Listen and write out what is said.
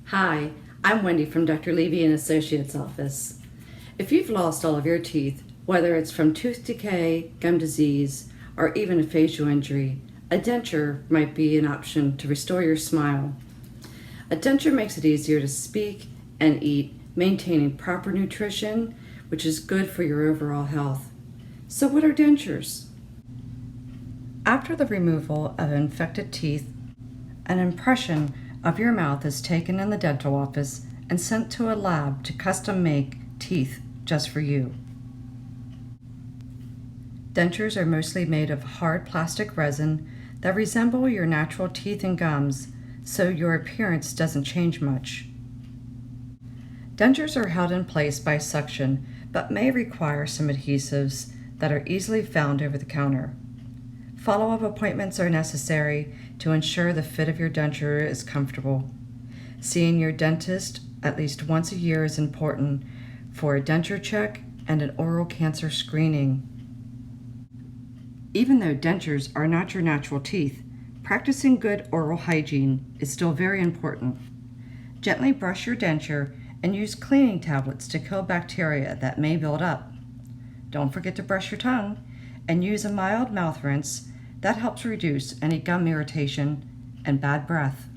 Hi, I'm Wendy from Dr. Levy and Associates office. If you've lost all of your teeth, whether it's from tooth decay, gum disease, or even a facial injury, a denture might be an option to restore your smile. A denture makes it easier to speak and eat, maintaining proper nutrition, which is good for your overall health. So what are dentures? After the removal of infected teeth, an impression of your mouth is taken in the dental office and sent to a lab to custom make teeth just for you. Dentures are mostly made of hard plastic resin that resemble your natural teeth and gums, so your appearance doesn't change much. Dentures are held in place by suction, but may require some adhesives that are easily found over the counter. Follow-up appointments are necessary to ensure the fit of your denture is comfortable. Seeing your dentist at least once a year is important for a denture check and an oral cancer screening. Even though dentures are not your natural teeth, practicing good oral hygiene is still very important. Gently brush your denture and use cleaning tablets to kill bacteria that may build up. Don't forget to brush your tongue and use a mild mouth rinse that helps reduce any gum irritation and bad breath.